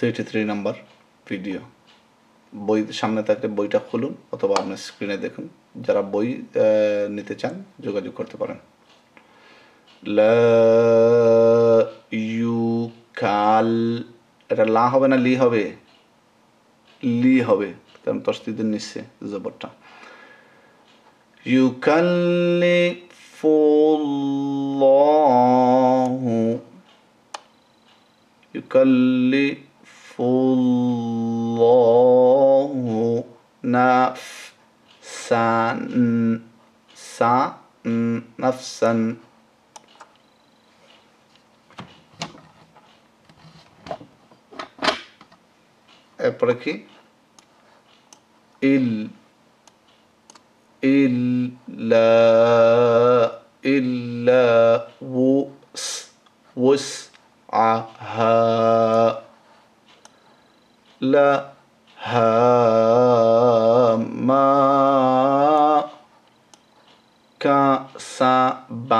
33 number video. বই সামনে থাকলে বইটা খুলুন অথবা আপনার স্ক্রিনে দেখুন। যারা বই নিতে চান যোগাযোগ করতে পারেন। লা ইউকাল, এটা লা হবে না লি হবে? লি হবে, কারণ তসদিদের নিচ্ছে জবরটা। ইউকাল্লিফুল্লাহু, ইউকাল্লিফুল্লাহু নাফসান, নাফসান। এরপরে কি? ইল্লা وسعها لها ما كسبت।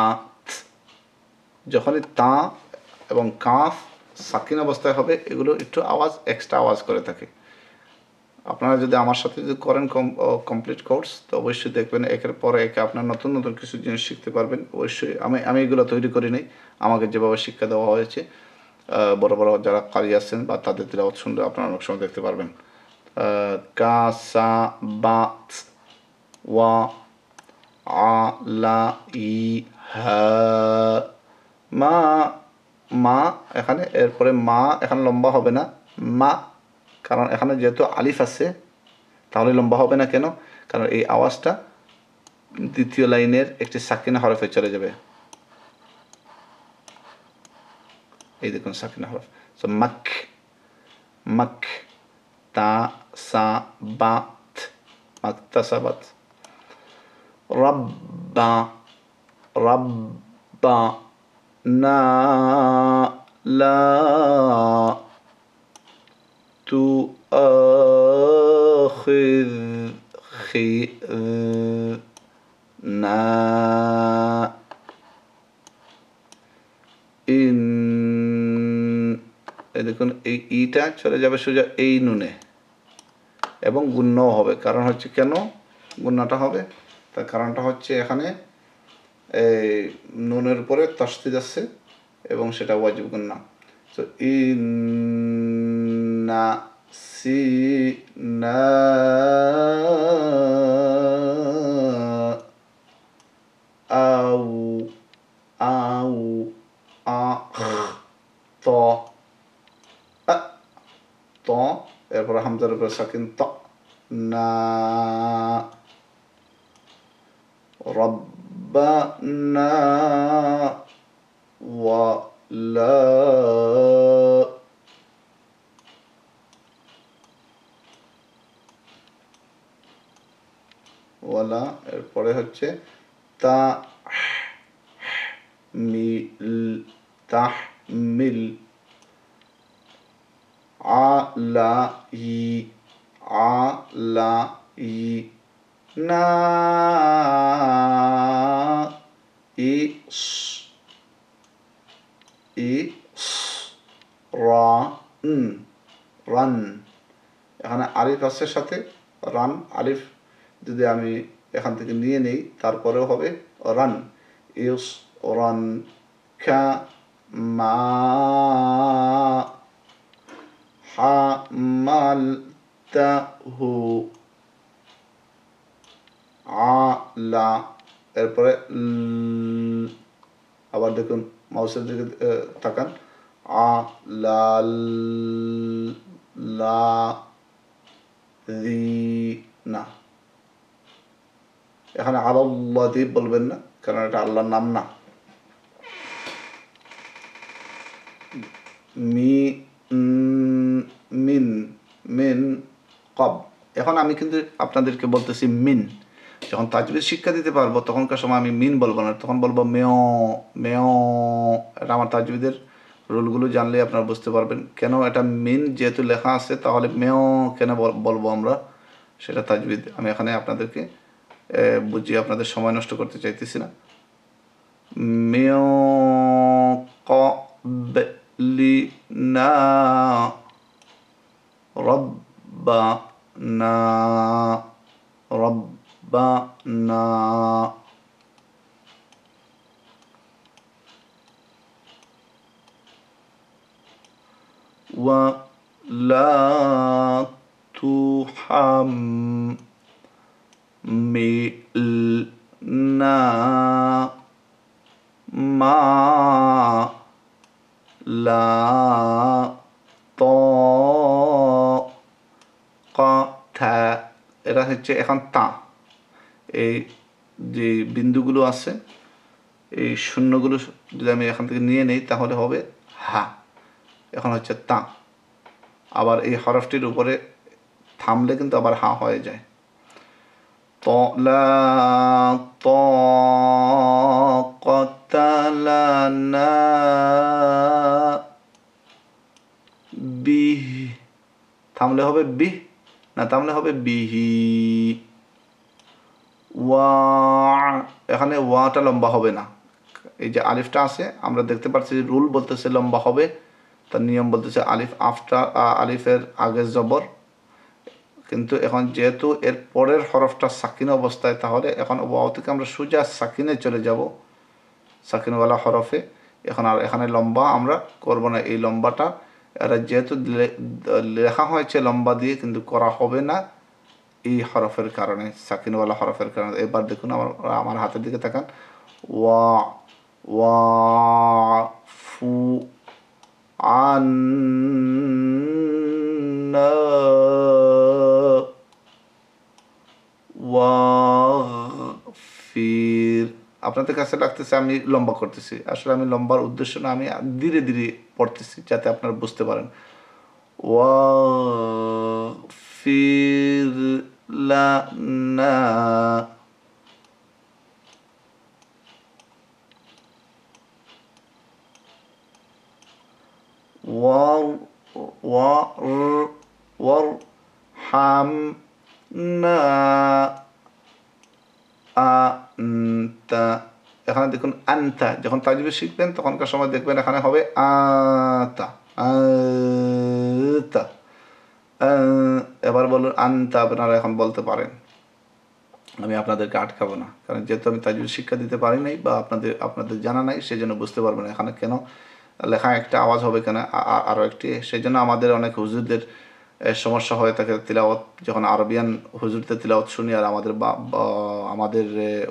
যখনই তা এবং কাফ সাকিন অবস্থায় হবে, এগুলো একটু আওয়াজ এক্সট্রা আওয়াজ করে থাকে। আপনারা যদি আমার সাথে যদি করেন কমপ্লিট কোর্স, তো অবশ্যই দেখবেন একের পরে একে আপনার নতুন নতুন কিছু জিনিস শিখতে পারবেন। অবশ্যই আমি এগুলো তৈরি করি নাই, আমাকে যেভাবে শিক্ষা দেওয়া হয়েছে, বড় বড় যারা কারি আছেন বা তাদের তিলাওয়াত শুনলে আপনারা অনেক সময় দেখতে পারবেন। কাসাবাত ওয়া আলাইহা মা, মা এখানে, এরপরে মা এখানে লম্বা হবে না, মা, কারণ এখানে যেহেতু আলিফ আছে তাহলে লম্বা হবে না। কেন? কারণ এই আওয়াজটা দ্বিতীয় লাইনের একটি সাকিনা হরফে চলে যাবে। এই দেখুন সাকিনা হরফ। সো মাক, মাক তা সা বাত, মাকতাসাবাত। রাব্বা, রাব্বা না লা তু না ইন, এই দেখুন এই ইটা চলে যাবে সোজা এই নুনে এবং গুণ্যও হবে। কারণ হচ্ছে কেন গুণ্যটা হবে, তার কারণটা হচ্ছে এখানে এই নুনের উপরে তাসদিদ আছে এবং সেটা ওয়াজিব গুন্না। তো ইন্না সিনা আউ আউ ত ত, এরপরে হামজার উপরে সাকিন ত না, রব্বানা ওয়ালা ওয়ালা, এরপরে হচ্ছে তা মিল, তাহমিল আলাই, আলাই না ইস, ইস রান, রান। এখানে আলিফ আছে সাথে রান, আলিফ যদি আমি এখান থেকে নিয়ে নেই তারপরেও হবে রান। ইস রান কা মা হামালতাহু আলা, এরপরে আবার দেখুন মাউসের দিকে তাকান, আলাল লা না, এখানে আল্লাহ বলবেন না, কারণ এটা আল্লাহর নাম না। মিন, মিন কব, এখন আমি কিন্তু আপনাদেরকে বলতেছি মিন। যখন তাজবিদ শিক্ষা দিতে পারবো তখনকার সময় আমি মিন বলবো না, তখন বলবো মেয়, মেয়। এটা আমার তাজবিদের রুলগুলো জানলে আপনারা বুঝতে পারবেন কেন এটা মিন যেহেতু লেখা আছে, তাহলে মেয় কেন বলবো আমরা, সেটা তাজবিদ। আমি এখানে আপনাদেরকে বুঝিয়ে আপনাদের সময় নষ্ট করতে চাইতেছি না। মেয় ক লি না রব্বানা রব্বানা ولا تحملنا ما لا طاقة এরা হচ্ছে এখন তা এই যে বিন্দুগুলো আছে এই শূন্যগুলো যদি আমি এখান থেকে নিয়ে নেই তাহলে হবে হা এখন হচ্ছে তা আবার এই হরফটির উপরে থামলে কিন্তু আবার হা হয়ে যায় লা তাকাতা লানা বিহ থামলে হবে বিহ না থামলে হবে বিহি ওয়া এখানে ওয়াটা লম্বা হবে না এই যে আলিফটা আছে আমরা দেখতে পাচ্ছি যে রুল বলতেছে লম্বা হবে তার নিয়ম বলতেছে আলিফ আফটার আলিফের আগে জবর কিন্তু এখন যেহেতু এর পরের হরফটা সাকিন অবস্থায় তাহলে এখন ওয়াও থেকে আমরা সোজা সাকিনে চলে যাব সাকিনওয়ালা হরফে এখন আর এখানে লম্বা আমরা করব না এই লম্বাটা এরা যেহেতু লেখা হয়েছে লম্বা দিয়ে কিন্তু করা হবে না এই হরফের কারণে সাকিনওয়ালা হরফের কারণে এবার দেখুন আমার হাতের দিকে তাকান ওয়া ওয়া ফু আন্না ওয়াগফির আপনাদের কাছে লাগতেছে আমি লম্বা করতেছি আসলে আমি লম্বার উদ্দেশ্য না আমি ধীরে ধীরে পড়তেছি যাতে আপনারা বুঝতে পারেন ওয়াগফির লানা ওয়ারহামনা আনতা এখানে দেখুন আনতা যখন তাজবিদ শিখবেন তখনকার সময় দেখবেন এখানে হবে আতা আতা এবার বলুন আনতা আপনারা এখন বলতে পারেন আমি আপনাদেরকে আটকাবো না কারণ যেহেতু আমি তাজবিদ শিক্ষা দিতে পারি নাই বা আপনাদের জানা নাই সেই জন্য বুঝতে পারবেন এখানে কেন লেখা একটা আওয়াজ হবে কেন আরও একটি সেই জন্য আমাদের অনেক হুজুরদের সমস্যা হয়ে থাকে তিলাওয়াত যখন আরবিয়ান হুজুরদের তিলাওয়াত শুনি আর আমাদের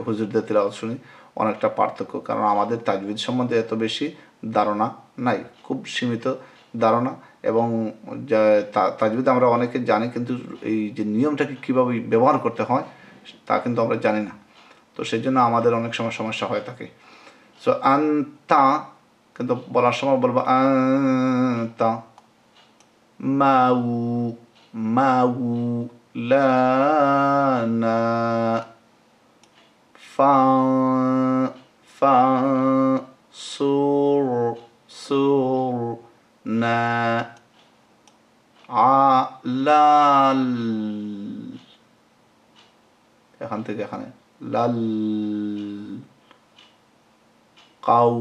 হুজুরদের তিলাওয়াত শুনি অনেকটা পার্থক্য কারণ আমাদের তাজবিদ সম্বন্ধে এত বেশি ধারণা নাই খুব সীমিত ধারণা এবং তাজবিদ আমরা অনেকে জানি কিন্তু এই যে নিয়মটাকে কীভাবে ব্যবহার করতে হয় তা কিন্তু আমরা জানি না তো সেই জন্য আমাদের অনেক সময় সমস্যা হয়ে থাকে সো আনতা কিন্তু বলার সময় বলবো আনতা মাওলানা ফানসুরনা আলাল এখান থেকে এখানে লাল কাউ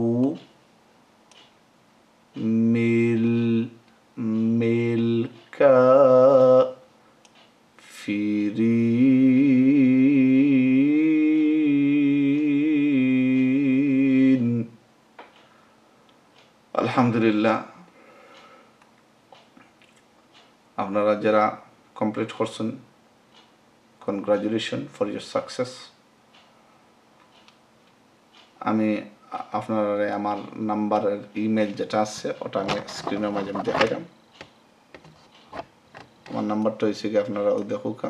মিলকা ফিরিন আলহামদুলিল্লাহ আপনারা যারা কমপ্লিট করছেন কনগ্রাচুলেশন ফর ইউর সাকসেস আমি আপনারা আমার নাম্বারের ইমেল যেটা আছে ওটা আমি স্ক্রিনের মাঝে আমি দেখাইলাম আমার নাম্বারটা হয়েছে কি আপনারা দেখুক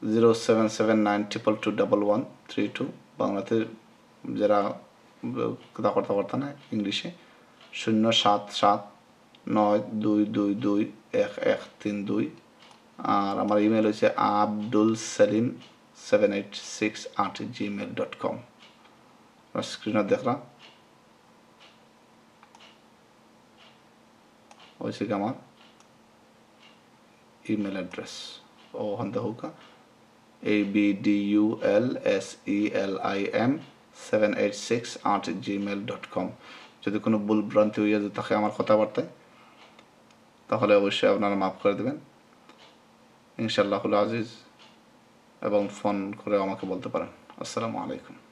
07792221132 বাংলাতে যারা কথাবার্তা না ইংলিশে 07792221132 আর আমার ইমেল হচ্ছে abdulsalim786@gmail.com स्क्रीन देख रहा वैसे कि हमारा ईमेल एड्रेस और हंदा होगा abdulsalim786@gmail.com যদি কোনো ভুল ভ্রান্তি হয়ে যায় তাকে আমার কথাবার্তায় তাহলে অবশ্যই আপনারা মাফ করে দেবেন ইনশাআল্লাহুল আজিজ, এবং ফোন করে আমাকে বলতে পারেন। আসসালামু আলাইকুম।